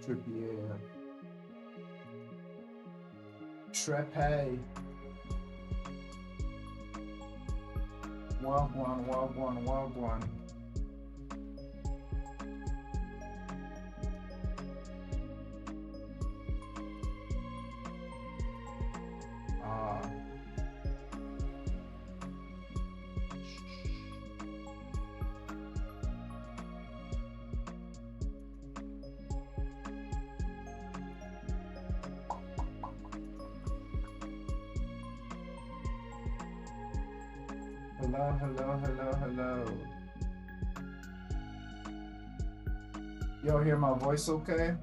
Trippier. Trepe. Wagwan, wagwan, wagwan. Ah. Hello, hello, hello, hello. Y'all hear my voice okay?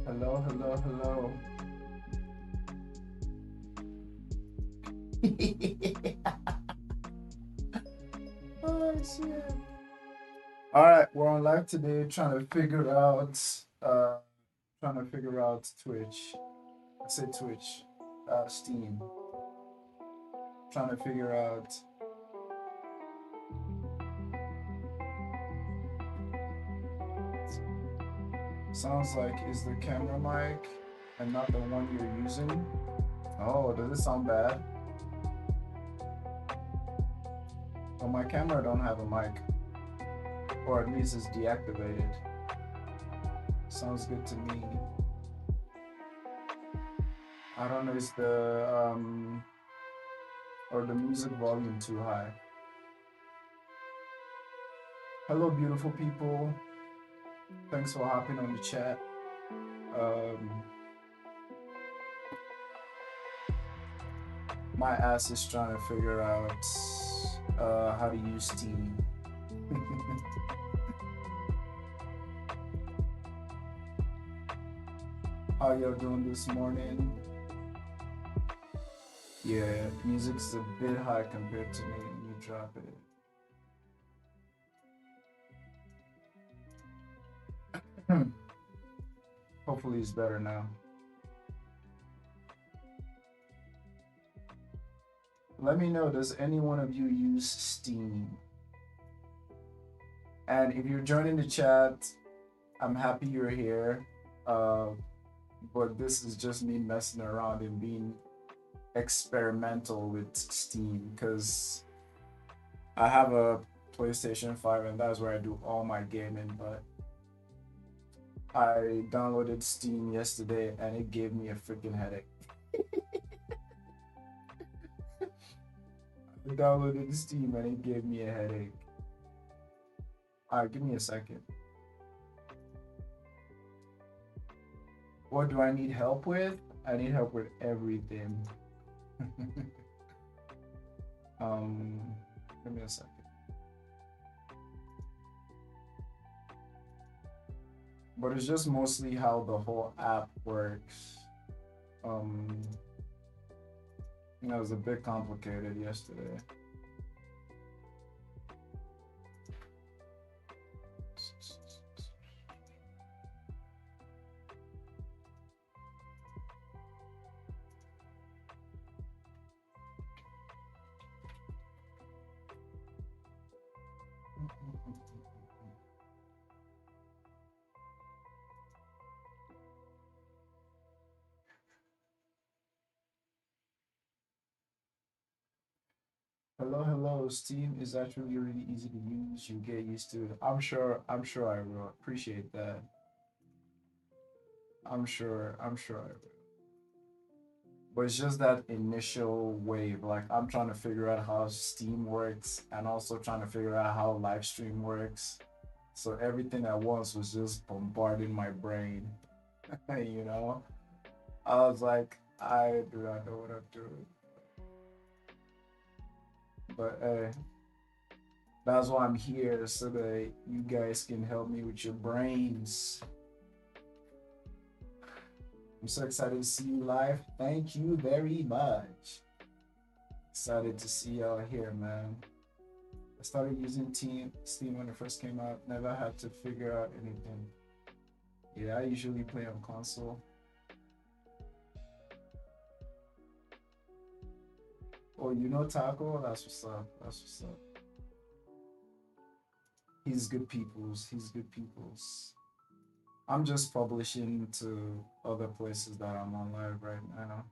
Hello, hello, hello. Oh shit. Alright, we're on live today trying to figure out Twitch. I say Twitch. Steam. Trying to figure out sounds like is the camera mic and not the one you're using. Oh, does it sound bad? Well, my camera don't have a mic. Or at least it's deactivated. Sounds good to me. I don't know, is the or the music volume too high? Hello beautiful people. Thanks for hopping on the chat. Um my ass is trying to figure out how to use Steam. How y'all doing this morning? Yeah, music's a bit high compared to me. You drop it. Hopefully it's better now. Let me know, does any one of you use Steam? And if you're joining the chat, I'm happy you're here. But this is just me messing around and being experimental with Steam because I have a PlayStation 5 and that's where I do all my gaming. But I downloaded Steam yesterday and it gave me a freaking headache. I downloaded Steam and it gave me a headache. Alright, give me a second. What do I need help with? I need help with everything. um, Give me a second. But it's just mostly how the whole app works. Um, it was a bit complicated yesterday. Hello, hello. Steam is actually really easy to use. You get used to it. I'm sure I will appreciate that. I'm sure I will. But it's just that initial wave. Like I'm trying to figure out how Steam works and also trying to figure out how live stream works. So everything at once was just bombarding my brain. you know? I was like, I do not know what I'm doing. But that's why I'm here so that you guys can help me with your brains. I'm so excited to see you live. Thank you very much. Excited to see y'all here, man. I started using Steam when it first came out. Never had to figure out anything. Yeah, I usually play on console. Oh, you know Taco? That's what's up. That's what's up. He's good peoples. He's good peoples. I'm just publishing to other places that I'm on live right now.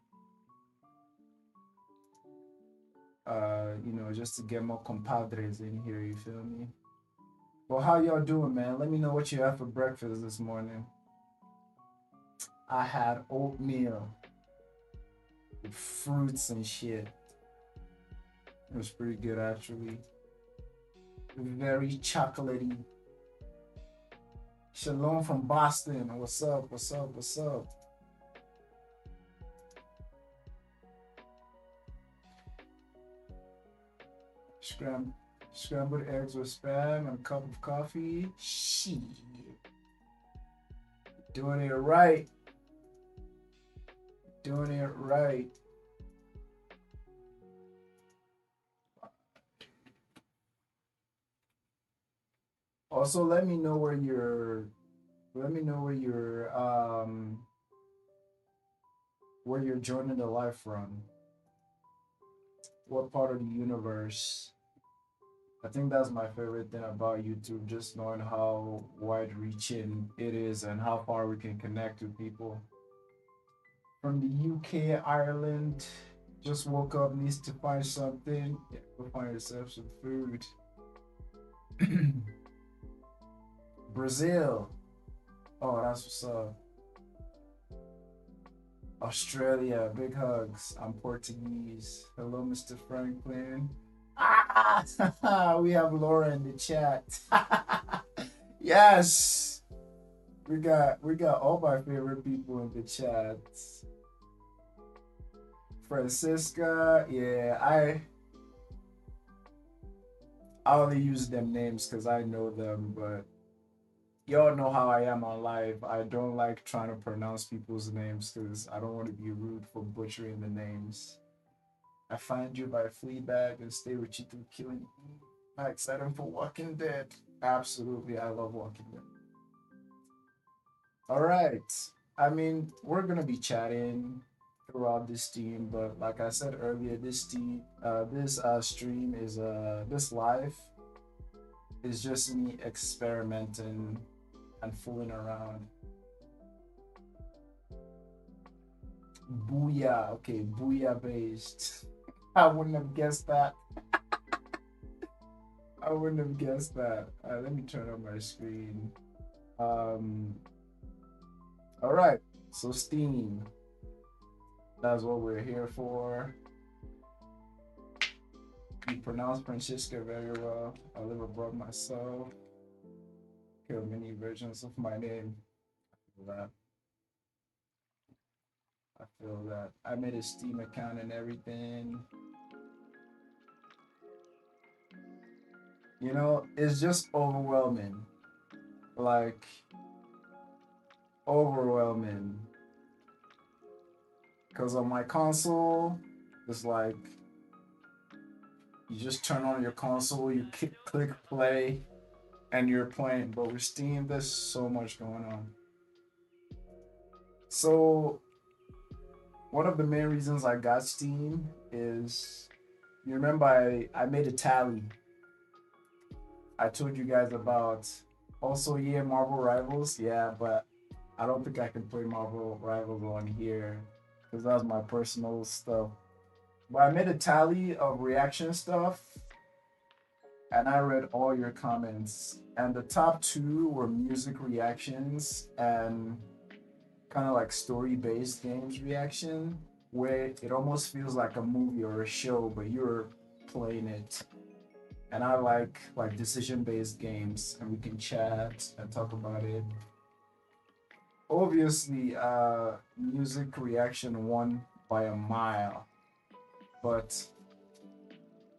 Just to get more compadres in here, you feel me? Well, how y'all doing, man? Let me know what you had for breakfast this morning. I had oatmeal with fruits and shit. It was pretty good actually. Very chocolatey. Shalom from Boston. What's up? What's up? What's up? Scram- Scrambled eggs with spam and a cup of coffee. Shit. Doing it right. Doing it right. Also, let me know where you're joining the live from. What part of the universe? I think that's my favorite thing about YouTube, just knowing how wide reaching it is and how far we can connect with people. From the UK, Ireland, just woke up, needs to find something. Yeah, go find yourself some food. Brazil. Oh, that's what's up. Australia, big hugs. I'm Portuguese. Hello, Mr. Franklin. Ah, we have Laura in the chat. Yes, we got all my favorite people in the chat. Francisca, yeah, I only use them names because I know them, but y'all know how I am on live. I don't like trying to pronounce people's names because I don't want to be rude for butchering the names. I find you by Fleabag and stay with you through killing. Am I excited for Walking Dead? Absolutely, I love Walking Dead. All right. I mean, we're gonna be chatting throughout this team, but like I said earlier, this stream is this live is just me experimenting and fooling around. Booyah, okay, booyah based. I wouldn't have guessed that. I wouldn't have guessed that. Let me turn on my screen. Um, all right. So Steam, that's what we're here for. You pronounce Francisca very well. I live abroad myself. Kill many versions of my name. I feel that. I feel that. I made a Steam account and everything. It's just overwhelming. Like, overwhelming. Because on my console, it's like you just turn on your console, you click play, and you're playing. But with Steam, there's so much going on. So, one of the main reasons I got Steam is you remember I made a tally I told you guys about. Also, yeah, Marvel Rivals. Yeah, but I don't think I can play Marvel Rivals on here because that's my personal stuff. But I made a tally of reaction stuff and I read all your comments. And the top two were music reactions and kind of like story based games reaction, where it almost feels like a movie or a show, but you're playing it. And I like decision based games, and we can chat and talk about it. Obviously, music reaction won by a mile, but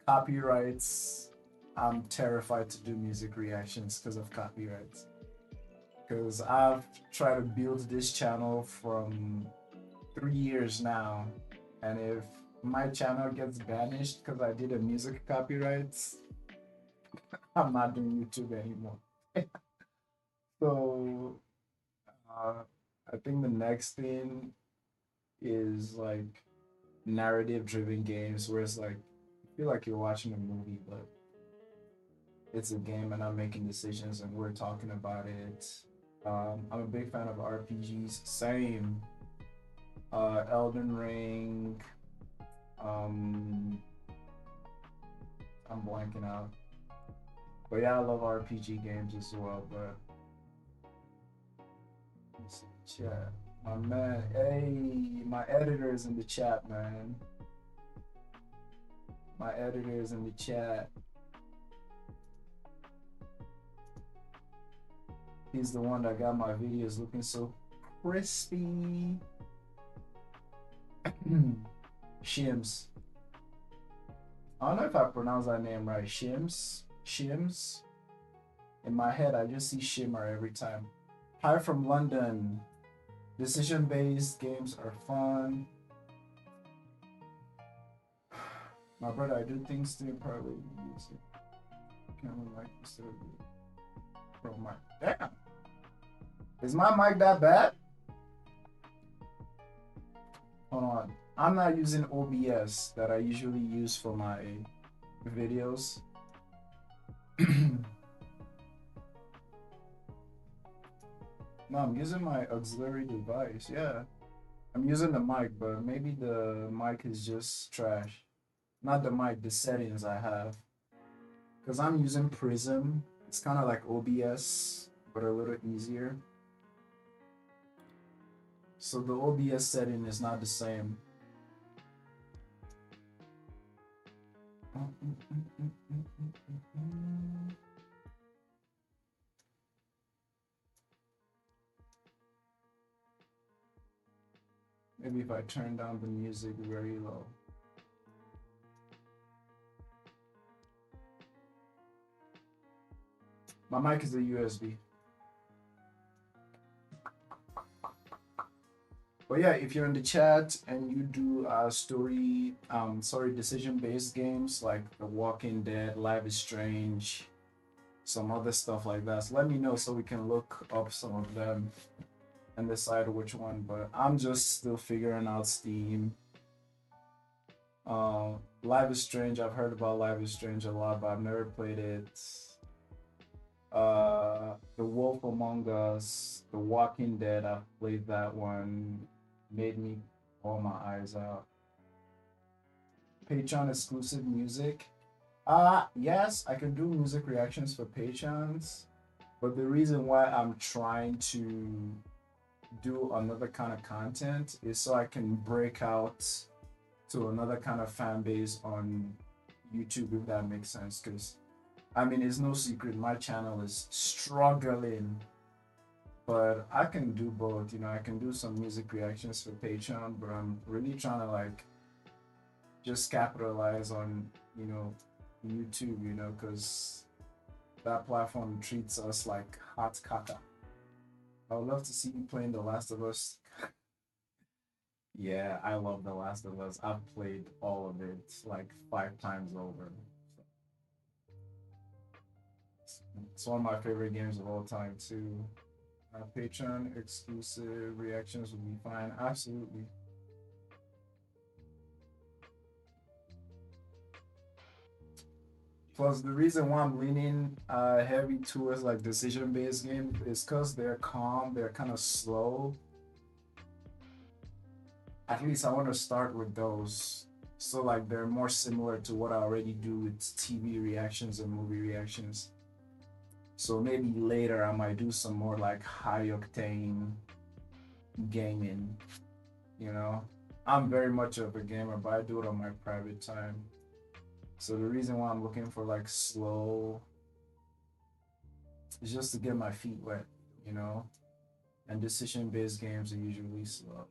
copyrights. I'm terrified to do music reactions because of copyrights. Because I've tried to build this channel from 3 years now, and if my channel gets banished because I did a music copyrights, I'm not doing YouTube anymore. So uh, I think the next thing is like narrative driven games where it's like you feel like you're watching a movie, but it's a game and I'm making decisions and we're talking about it. I'm a big fan of RPGs. Same. Elden Ring. Um, I'm blanking out. But yeah, I love RPG games as well. But let's see, chat. My man, hey, my editor is in the chat, man. My editor is in the chat. He's the one that got my videos looking so crispy. Shims. I don't know if I pronounce that name right. Shims? Shims? In my head, I just see Shimmer every time. Hi from London. Decision based games are fun. My brother, I do things still probably use it. Camera mic instead of pro mic. Damn. Is my mic that bad? Hold on. I'm not using OBS that I usually use for my videos. No, I'm using my auxiliary device. Yeah. I'm using the mic, but maybe the mic is just trash. Not the mic, the settings I have. Because I'm using Prism. It's kind of like OBS, but a little easier. So the OBS setting is not the same. Maybe if I turn down the music very low. My mic is a USB. But yeah, if you're in the chat and you do decision-based games like The Walking Dead, Life is Strange, some other stuff like that, so let me know so we can look up some of them and decide which one. But I'm just still figuring out Steam. Life is Strange, I've heard about Life is Strange a lot, but I've never played it. The Wolf Among Us, The Walking Dead, I've played that one. Made me all my eyes out. Patreon exclusive music. Yes, I can do music reactions for Patreons, but the reason why I'm trying to do another kind of content is so I can break out to another kind of fan base on YouTube, if that makes sense. Because I mean, it's no secret my channel is struggling, but I can do both. You know, I can do some music reactions for Patreon, but I'm really trying to like just capitalize on, you know, YouTube, you know, because that platform treats us like hot caca. I would love to see you playing The Last of Us. Yeah, I love The Last of Us. I've played all of it like 5 times over. It's one of my favorite games of all time too. Patreon exclusive reactions would be fine. Absolutely. Plus, the reason why I'm leaning heavy towards like decision-based games is because they're calm, they're kind of slow. At least I want to start with those. So like they're more similar to what I already do with TV reactions and movie reactions. So maybe later I might do some more like high octane gaming, you know. I'm very much of a gamer, but I do it on my private time. So the reason why I'm looking for like slow is just to get my feet wet, you know. And decision-based games are usually slow.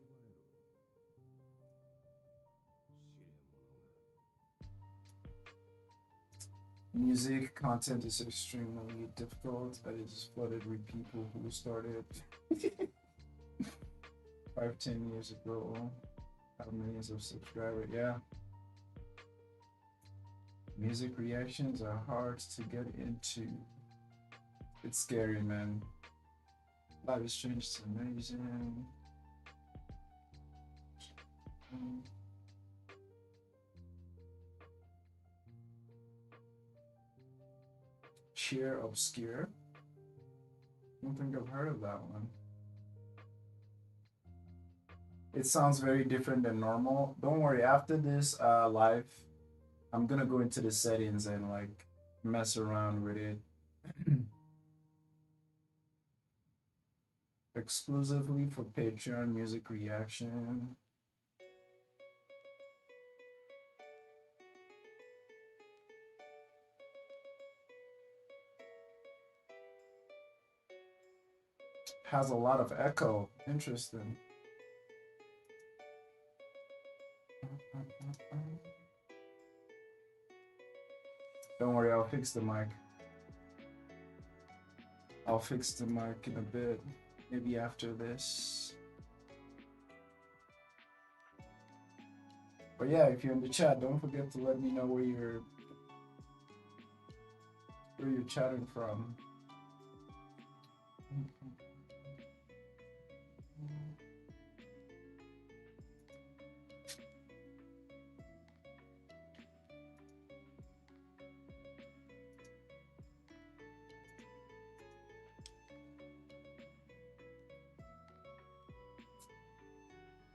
Music content is extremely difficult. I just flooded with people who started 5, 10 years ago. Have millions of subscribers. Yeah. Music reactions are hard to get into. It's scary, man. Life is Strange is amazing. Cheer obscure. I don't think I've heard of that one. It sounds very different than normal. Don't worry, after this live, I'm gonna go into the settings and like mess around with it. Exclusively for Patreon music reaction. Has a lot of echo. Interesting. Don't worry, I'll fix the mic. I'll fix the mic in a bit. Maybe after this. But yeah, if you're in the chat, don't forget to let me know where you're chatting from.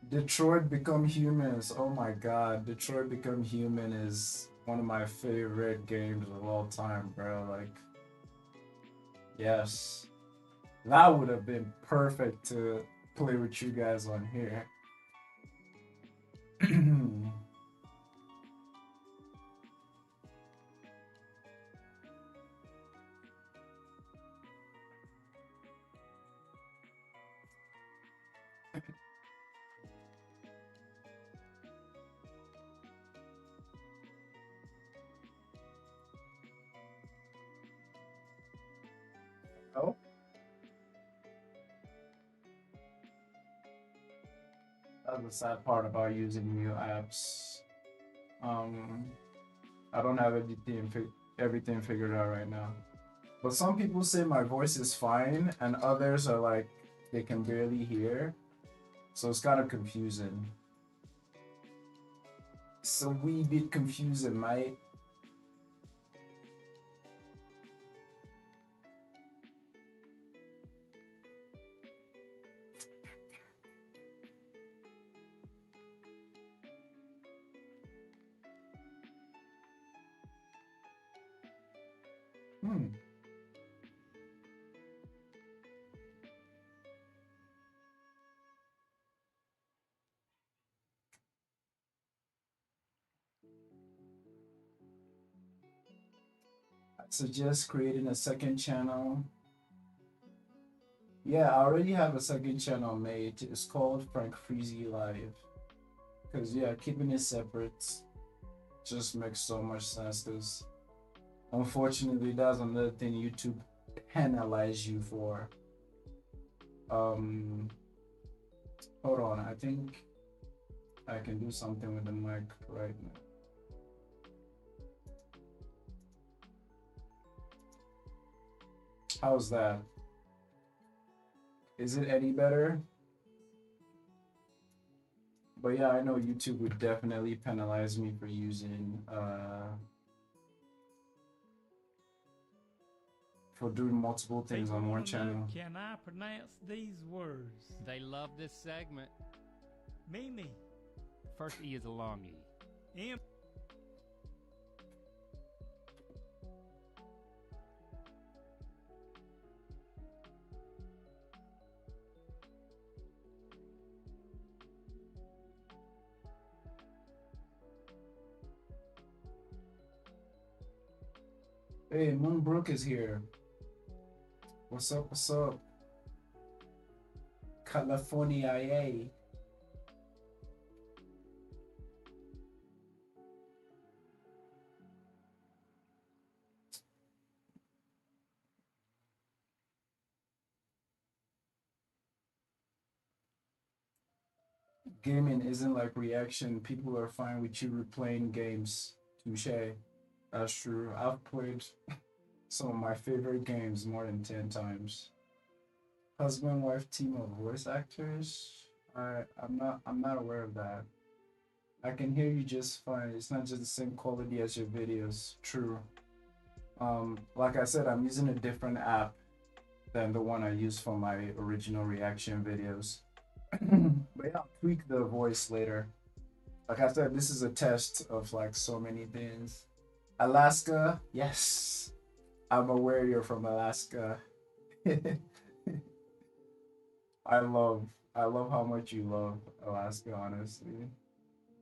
Detroit Become Humans. Oh my god, Detroit Become Human is one of my favorite games of all time, bro. Like, yes, that would have been perfect to play with you guys on here. Oh, that's the sad part about using new apps. Um, I don't have everything figured out right now. But some people say my voice is fine, and others are like they can barely hear. So it's kind of confusing. It's a wee bit confusing, mate. Hmm. I suggest creating a second channel. Yeah, I already have a second channel made. It's called Frank Freezy Live. Because, yeah, keeping it separate just makes so much sense. Because, unfortunately, that's another thing YouTube penalize you for. Um, Hold on. I think I can do something with the mic right now. How's that? Is it any better? But yeah, I know YouTube would definitely penalize me for using for doing multiple things on one channel. Can I pronounce these words? They love this segment. Mimi. First E is a long E. M. Hey, Moonbrook is here. What's up? What's up? California, yay. Gaming isn't like reaction. People are fine with you replaying games. Touche. That's true. I've played some of my favorite games more than 10 times. Husband wife team of voice actors. I'm not aware of that. I can hear you just fine. It's not just the same quality as your videos. True. Like I said, I'm using a different app than the one I use for my original reaction videos. But yeah, I'll tweak the voice later. Like I said, this is a test of like so many things. Alaska, yes. I'm aware you're from Alaska. I love how much you love Alaska, honestly.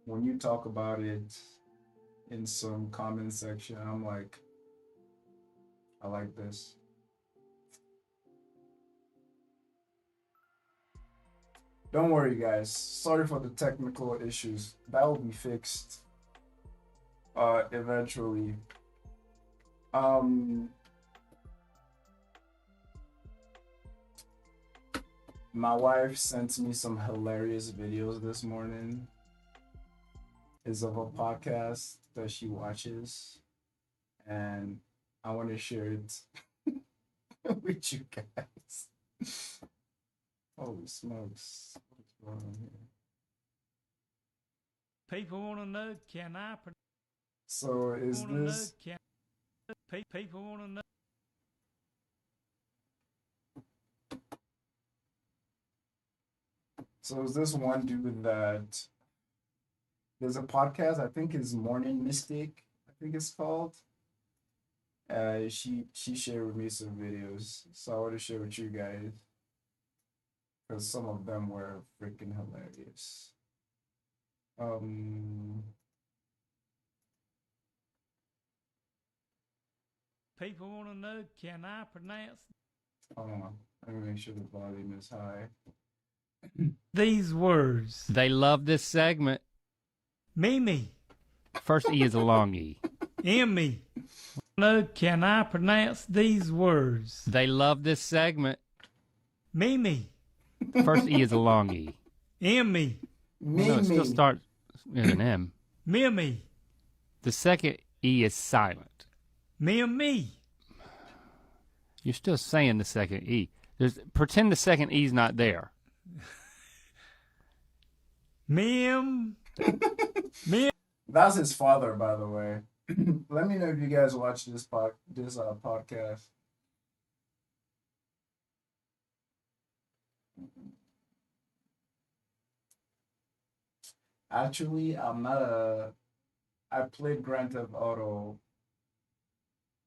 When you talk about it in some comment section, I'm like, I like this. Don't worry, guys. Sorry for the technical issues. That will be fixed eventually. My wife sent me some hilarious videos this morning. It's of a podcast that she watches, and I want to share it with you guys. Holy smokes. What's going on here? People want to know, can I? So is this... People want to know. So is this one dude that... There's a podcast, I think it's Morning Mystic, I think it's called. She shared with me some videos, so I want to share with you guys. Because some of them were freaking hilarious. People want to know, can I pronounce? Hold on, let me make sure the volume is high. These words. They love this segment. Me. First E is a long E. Me. No, can I pronounce these words? They love this segment. Me. First E is a long E. Me. No, it still starts with an M. Me. The second E is silent. Me. You're still saying the second E. Pretend the second E's not there. Mem. That's his father, by the way. Let me know if you guys watch this podcast. Actually, I played Grand Theft Auto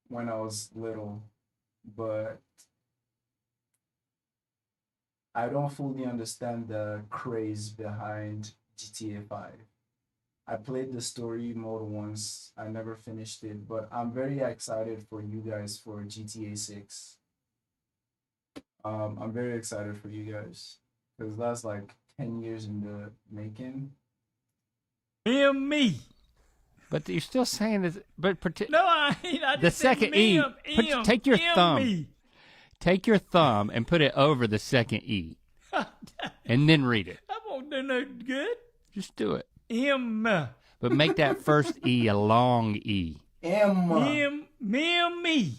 when I was little, but I don't fully understand the craze behind GTA 5. I played the story mode once. I never finished it, but I'm very excited for you guys for GTA 6. I'm very excited for you guys because that's like 10 years in the making. Me. But you're still saying this. But no, I ain't. I the just said second E. Take your thumb. Me. Take your thumb and put it over the second E, and then read it. That won't do no good. Just do it. But make that first E a long E. Me.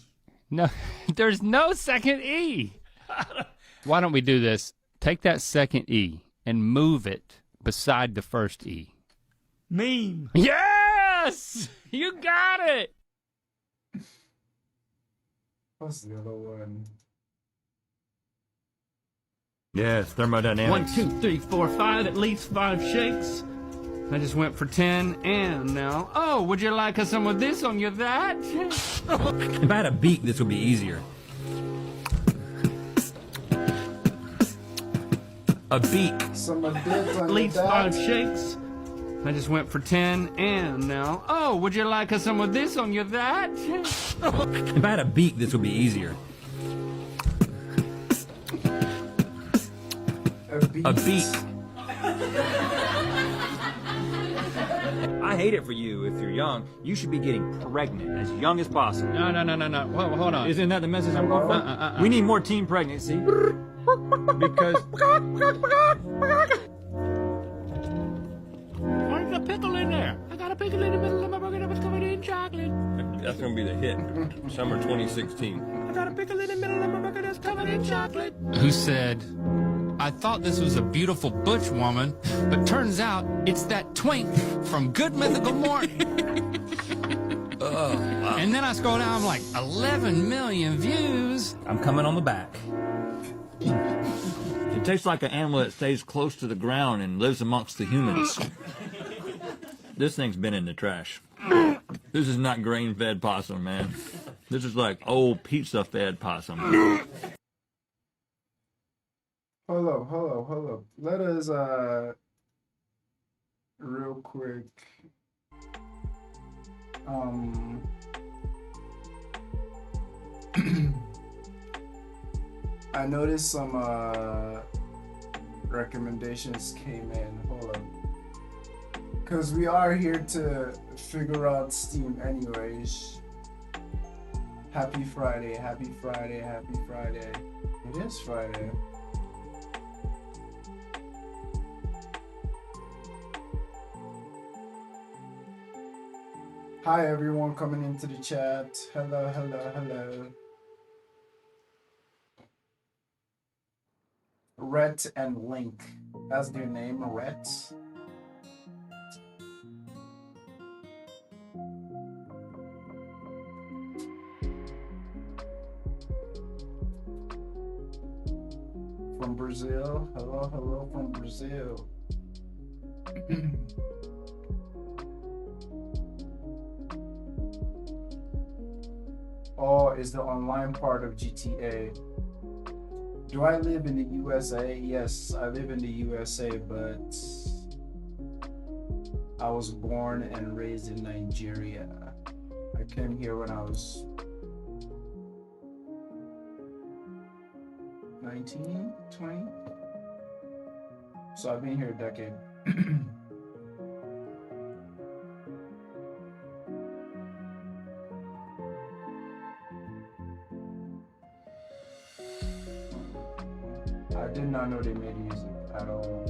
No, there's no second E. Why don't we do this? Take that second E and move it beside the first E. Meme. Yes! You got it! What's the other one? Yes, thermodynamics. 1, 2, 3, 4, 5. At least 5 shakes. I just went for 10 and now. Oh, would you like some of this on your that? If I had a beak, this would be easier. A beak. Some of this on At least your 5 that. shakes. I just went for 10 and now. Oh, would you like some of this on your that? If I had a beak, this would be easier. A beak. I hate it for you. If you're young, you should be getting pregnant as young as possible. No. Well, hold on. Isn't that the message I'm going for? We need more teen pregnancy. Because Where's the pickle in there? I got a pickle in the middle of my burger that was covered in chocolate. That's gonna be the hit. Summer 2016. I got a pickle in the middle of my burger that's covered in chocolate. Who said, I thought this was a beautiful butch woman, but turns out it's that twink from Good Mythical Morning. And then I scroll down, I'm like, 11 million views. I'm coming on the back. It tastes like an animal that stays close to the ground and lives amongst the humans. This thing's been in the trash. This is not grain-fed possum, man. This is like old pizza-fed possum. Hold up. Let us real quick I noticed some recommendations came in. Hold up. Cause we are here to figure out Steam anyways. Happy Friday. It is Friday. Hi everyone coming into the chat. Hello. Rhett and Link. That's their name, Rhett. From Brazil. Hello from Brazil. Oh, is the online part of GTA. Do I live in the USA? Yes, I live in the USA, but I was born and raised in Nigeria. I came here when I was 19, 20. So I've been here a decade. I did not know they made music at all.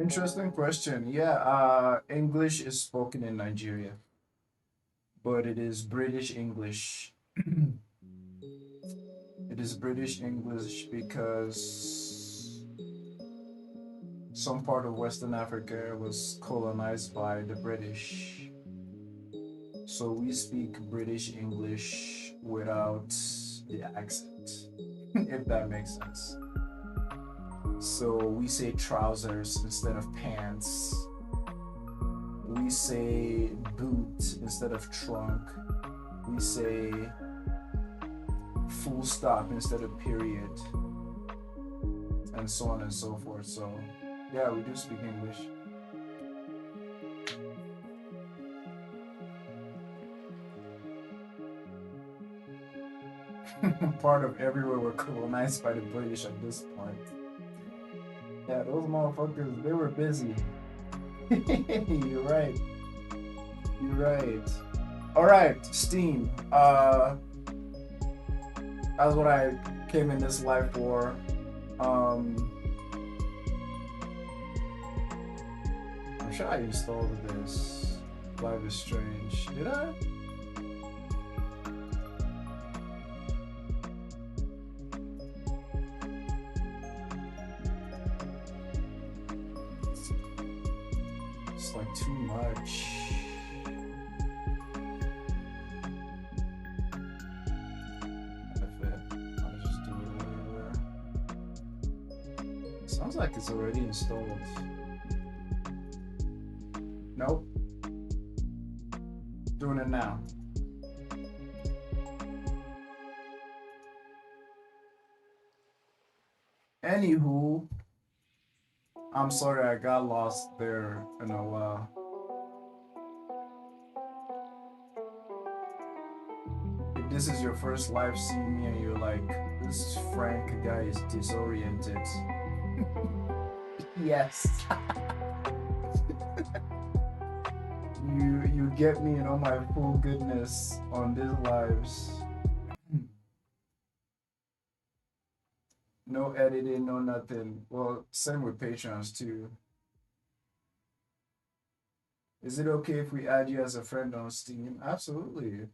Interesting question. Yeah, English is spoken in Nigeria, but it is British English. It is British English because some part of Western Africa was colonized by the British. So we speak British English without the accent, if that makes sense. So we say trousers instead of pants. We say boot instead of trunk. We say full stop instead of period. And so on and so forth. So yeah, we do speak English. Part of everywhere were colonized by the British at this point. Yeah, those motherfuckers, they were busy. You're right. Alright, Steam. That's what I came in this life for. I'm sure I installed this. Life is Strange. Did I? It's like too much. I'll just do it everywhere. Sounds like it's already installed. Nope. Doing it now. Anywho, I'm sorry I got lost there in a while. this is your first live seeing me and you're like, this Frank guy is disoriented. Yes. You get me in all my full goodness on these lives. No editing, no nothing. Well, same with Patreons too. Is it okay if we add you as a friend on Steam? Absolutely.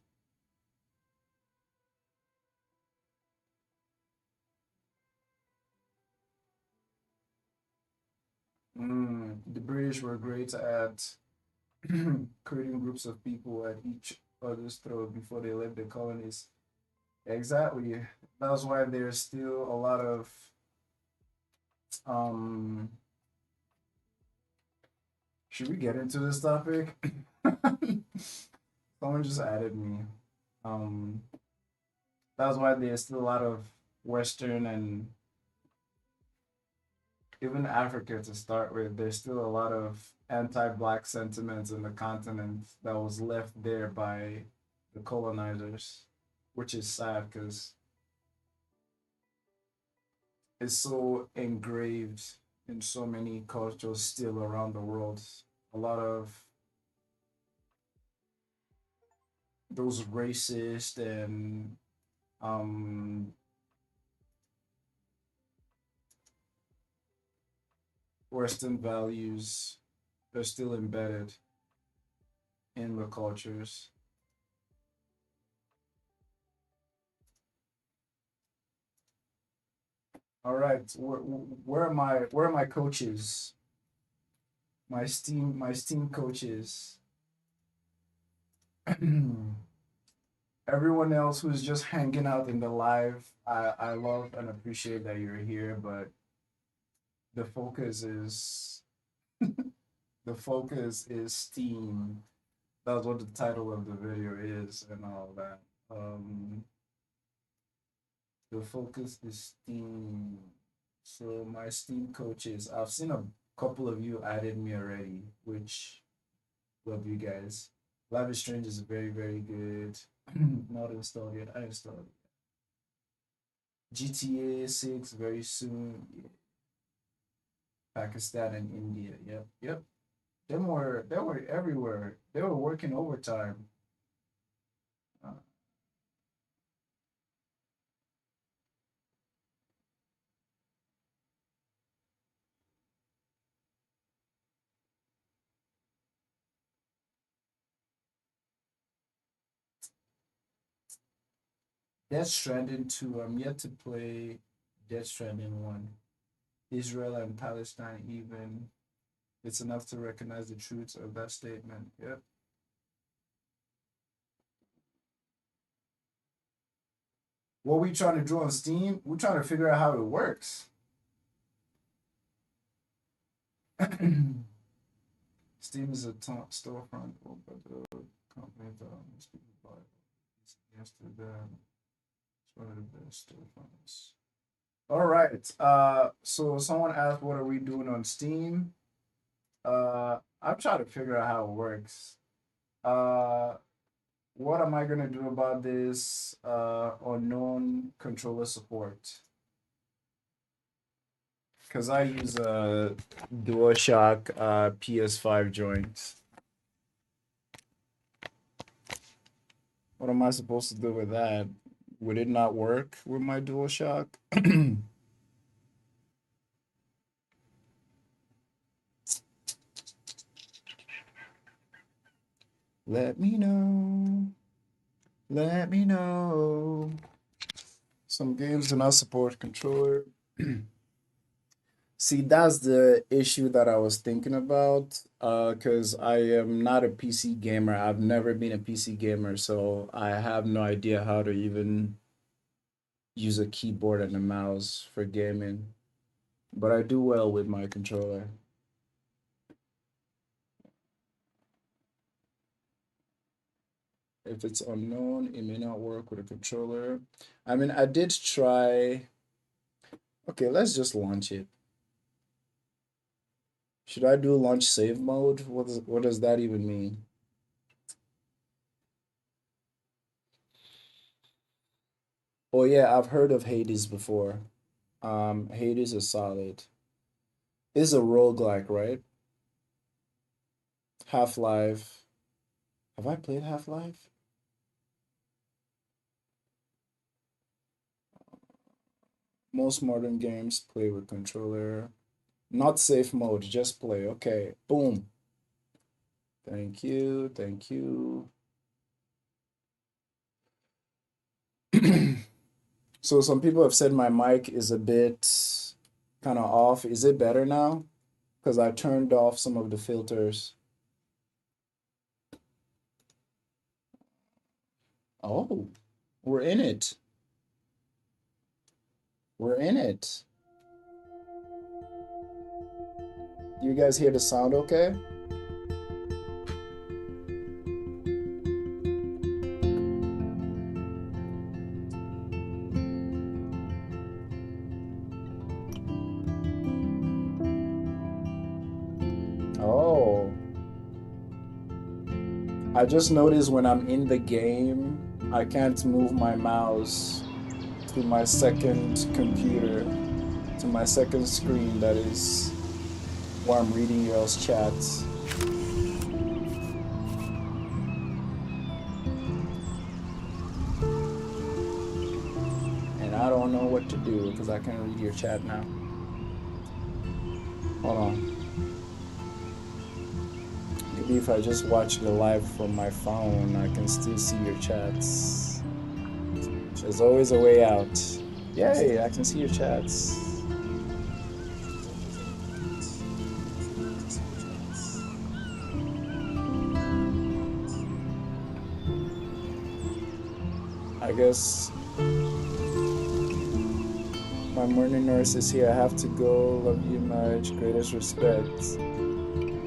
The British were great at creating groups of people at each other's throat before they left the colonies. Exactly. That's why there's still a lot of um should we get into this topic? Someone just added me. Um that's why there's still a lot of Western and even Africa to start with, there's still a lot of anti-black sentiments in the continent that was left there by the colonizers, which is sad because it's so engraved in so many cultures still around the world. A lot of those racist and um, Western values are still embedded in the cultures. All right, where are my coaches? My steam coaches. Everyone else who's just hanging out in the live, I love and appreciate that you're here, but the focus is the focus is Steam. That's what the title of the video is and all that. The focus is Steam. So my Steam coaches, I've seen a couple of you added me already, which love you guys. Life is Strange is very, very good. Not installed yet. I installed it. GTA 6 very soon. Yeah. Pakistan and India. Yep, yep. They were everywhere. They were working overtime. Uh, Death Stranding 2. I'm yet to play Death Stranding 1. Israel and Palestine even. It's enough to recognize the truth of that statement. Yep. What we trying to do on Steam, we're trying to figure out how it works. Steam is a storefront, but the company that most people buy yesterday. It's one of the best storefronts. All right. So someone asked, "What are we doing on Steam?" I'm trying to figure out how it works. Uh, what am I gonna do about this unknown controller support? Because I use a DualShock PS5 joint. What am I supposed to do with that? Would it not work with my DualShock? Let me know. Let me know. Some games do not support controller. See, that's the issue that I was thinking about. Because I am not a PC gamer. I've never been a PC gamer, so I have no idea how to even use a keyboard and a mouse for gaming. But I do well with my controller. If it's unknown, it may not work with a controller. I mean, I did try. Okay, let's just launch it. Should I do launch save mode? What does that even mean? Oh yeah, I've heard of Hades before. Hades is solid. It's a roguelike, right? Half-Life. Have I played Half-Life? Most modern games play with controller. Not safe mode, just play. Okay, boom. Thank you, thank you. So some people have said my mic is a bit kind of off. Is it better now? Because I turned off some of the filters. Oh, we're in it. We're in it. You guys hear the sound okay? Oh, I just noticed when I'm in the game, I can't move my mouse to my second computer, to my second screen that is where I'm reading y'all's chats. And I don't know what to do because I can't read your chat now. Hold on. Maybe if I just watch the live from my phone, I can still see your chats. There's always a way out. Yay, I can see your chats. I guess my morning nurse is here. I have to go. Love you much. Greatest respect.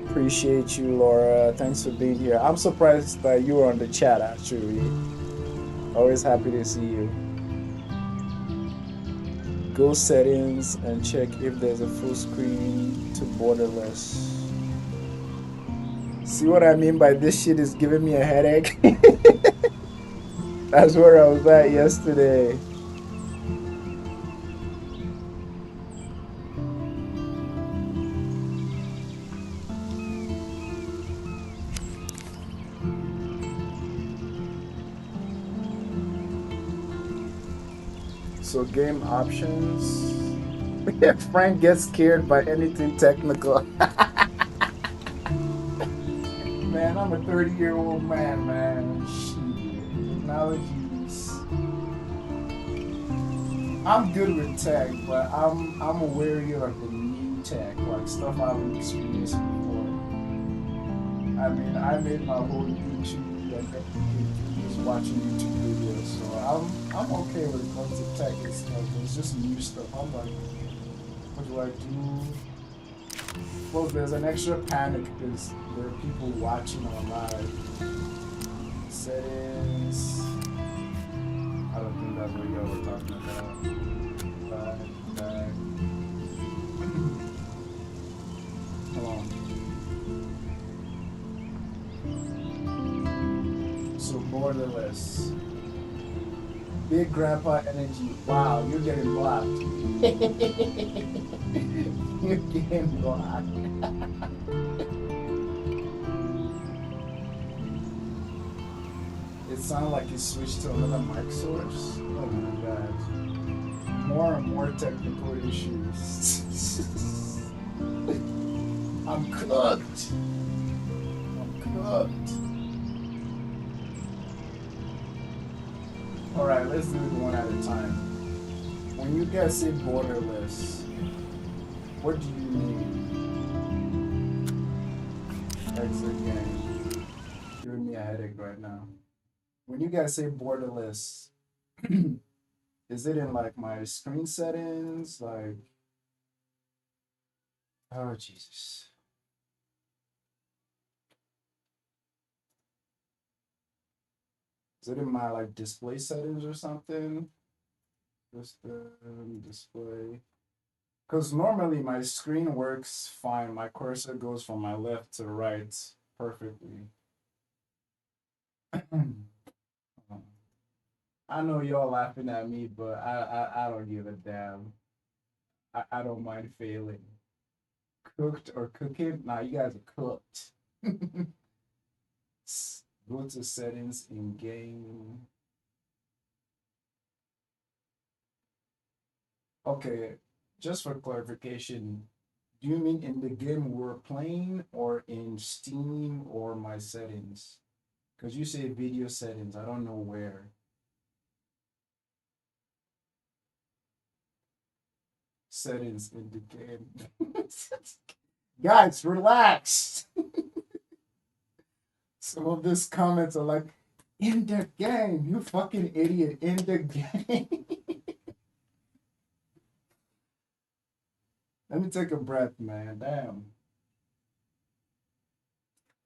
Appreciate you, Laura. Thanks for being here. I'm surprised that you were on the chat, actually. Always happy to see you. Go settings and check if there's a full screen to borderless. See what I mean by this shit is giving me a headache? That's where I was at yesterday. So game options. Frank gets scared by anything technical. Man, I'm a 30-year-old man. Shit. Technologies. I'm good with tech, but I'm wary of the new tech, like stuff I've experienced before. I mean, I made my whole YouTube like just watching YouTube videos, so I'm okay when it comes to tech and stuff. It's just new stuff. I'm like, what do I do? Well, there's an extra panic because there are people watching on live. Settings. I don't think that's what y'all were talking about. Back. Hold on. So borderless. Big grandpa energy. Wow, you're getting blocked. You're getting blocked. It sounded like you switched to another mic source. Oh my god. More and more technical issues. I'm cooked. I'm cooked. Alright, let's do it one at a time. When you guys say borderless, what do you mean? Exit game. Giving me a headache right now. When you guys say borderless, is it in like my screen settings? Like, oh Jesus. Is it in my like display settings or something? Just display. Because normally my screen works fine. My cursor goes from my left to right perfectly. I know y'all laughing at me, but I don't give a damn. I don't mind failing. Cooked or cooking? Nah, you guys are cooked. Go to settings in game. Okay, just for clarification, do you mean in the game we're playing or in Steam or my settings? Because you say video settings, I don't know where. Settings in the game. Guys, relax. Some of these comments are like, in the game, you fucking idiot, in the game. Let me take a breath, man. Damn.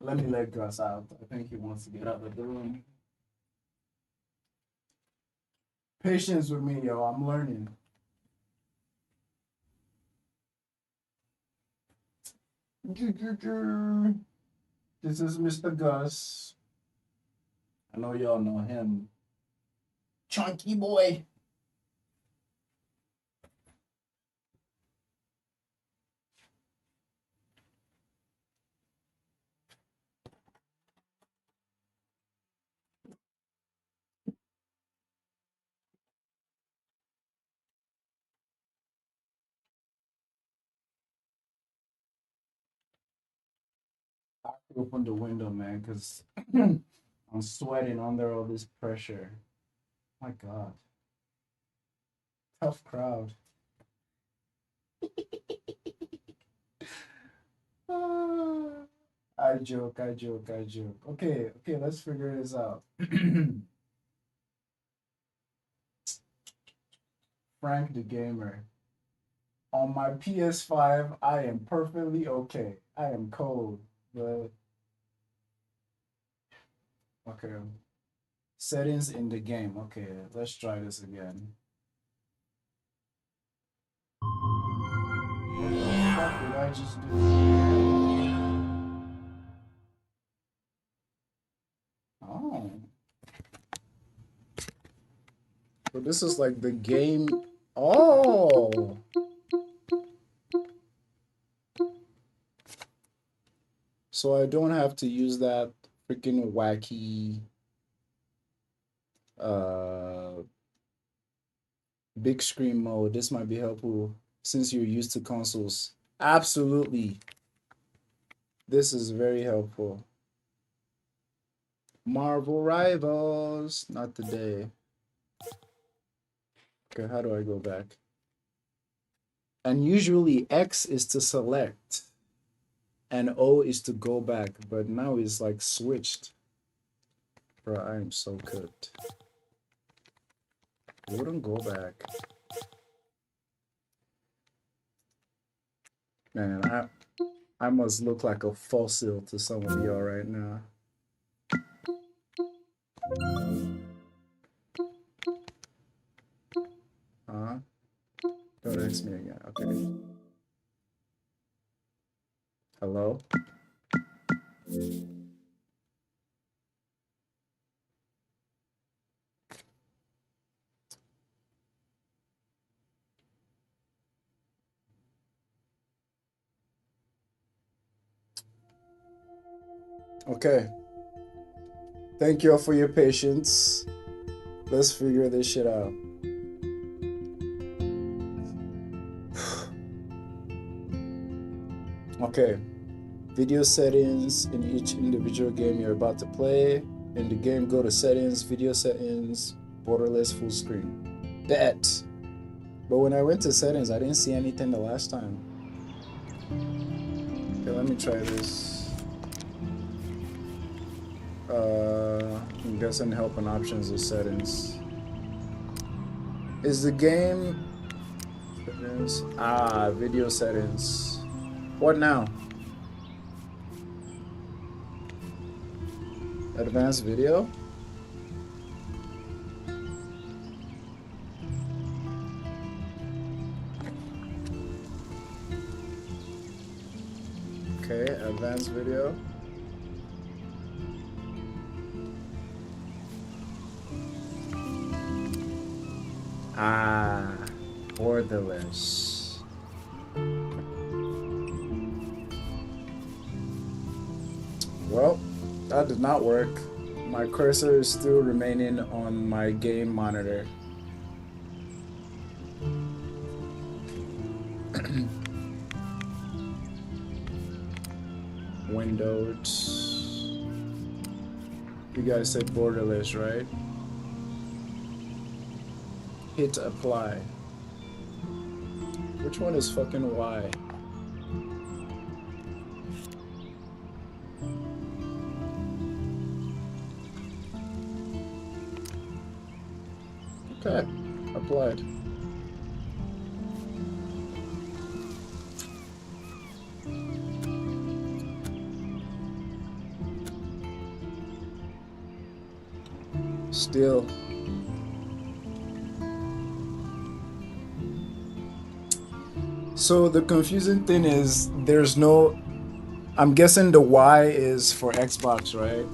Let me let Gus out. I think he wants to get out of the room. Patience with me, yo. I'm learning. This is Mr. Gus. I know y'all know him. Chunky boy. I have to open the window, man, because I'm sweating under all this pressure. My God. Tough crowd. I joke. Okay, let's figure this out. Frank the Gamer. On my PS5, I am perfectly okay. I am cold, but okay. Settings in the game. Okay, let's try this again. What the fuck did I just do? Oh. So this is like the game. Oh. So I don't have to use that freaking wacky big screen mode. This might be helpful since you're used to consoles. Absolutely. This is very helpful. Marvel Rivals, not today. Okay, how do I go back? And usually X is to select and O is to go back, but now it's like switched. Bro, I am so cooked. Wouldn't go back. Man, I must look like a fossil to some of y'all right now. Huh? Don't ask me again. Okay. Hello? Okay. Thank you all for your patience. Let's figure this shit out. Okay. Video settings in each individual game you're about to play. In the game, go to settings, video settings, borderless full screen. Bet. But when I went to settings, I didn't see anything the last time. Okay, let me try this. I'm guessing help and options or settings. Is the game settings? Ah, video settings. What now? Advanced video? Okay, advanced video. Ah, borderless. Well, that did not work. My cursor is still remaining on my game monitor. Windows. You guys said borderless, right? Hit apply. Which one is fucking Y? Okay, applied. Still. So the confusing thing is there's no, I'm guessing the Y is for Xbox, right?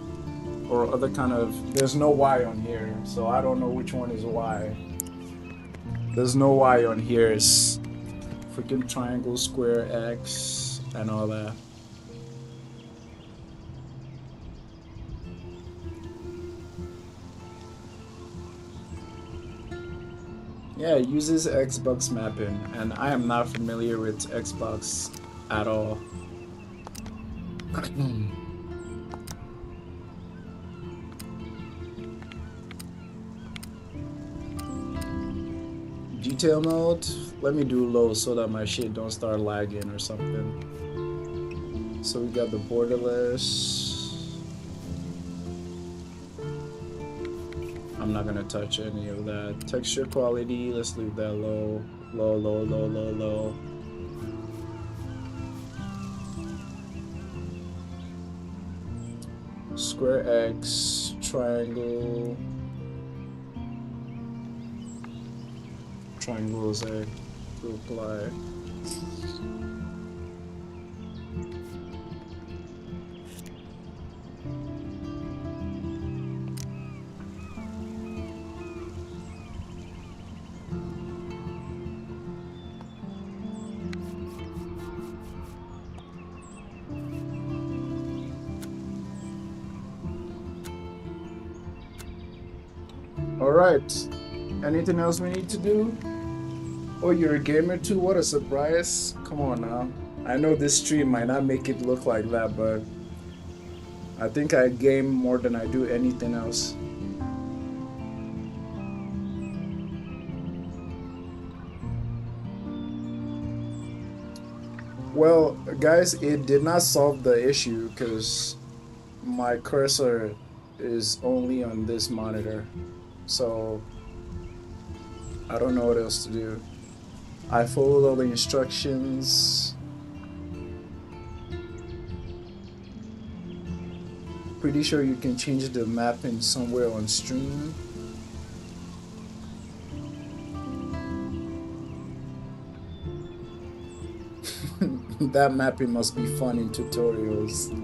Or other kind of, there's no Y on here, so I don't know which one is Y. There's no Y on here, it's freaking triangle, square, X, and all that. Yeah, it uses Xbox mapping, and I am not familiar with Xbox at all. Detail mode, let me do low so that my shit don't start lagging or something. So we got the borderless. I'm not gonna touch any of that. Texture quality, let's leave that low. Low, low, low, low, low. Square X, triangle. Triangles A to apply. All right. Anything else we need to do? Oh, you're a gamer too? What a surprise. Come on now. I know this stream might not make it look like that, but I think I game more than I do anything else. Well, guys, it did not solve the issue because my cursor is only on this monitor. So I don't know what else to do. I followed all the instructions. Pretty sure you can change the mapping somewhere on stream. That mapping must be fun in tutorials.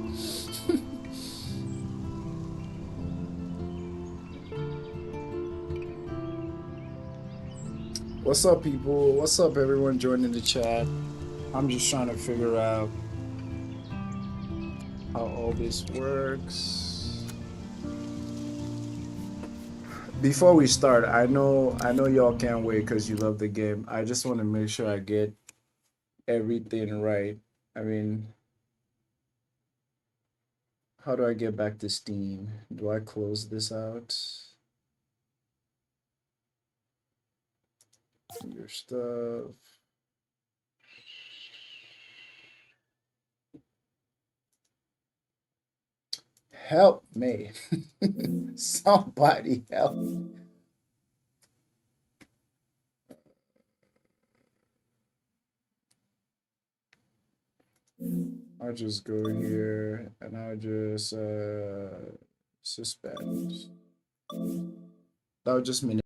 What's up, people? What's up, everyone joining the chat? I'm just trying to figure out how all this works. Before we start, I know y'all can't wait because you love the game. I just want to make sure I get everything right. I mean, how do I get back to Steam? Do I close this out? Your stuff. Help me. Somebody help. I'll just go here and I'll just suspend. That'll just mean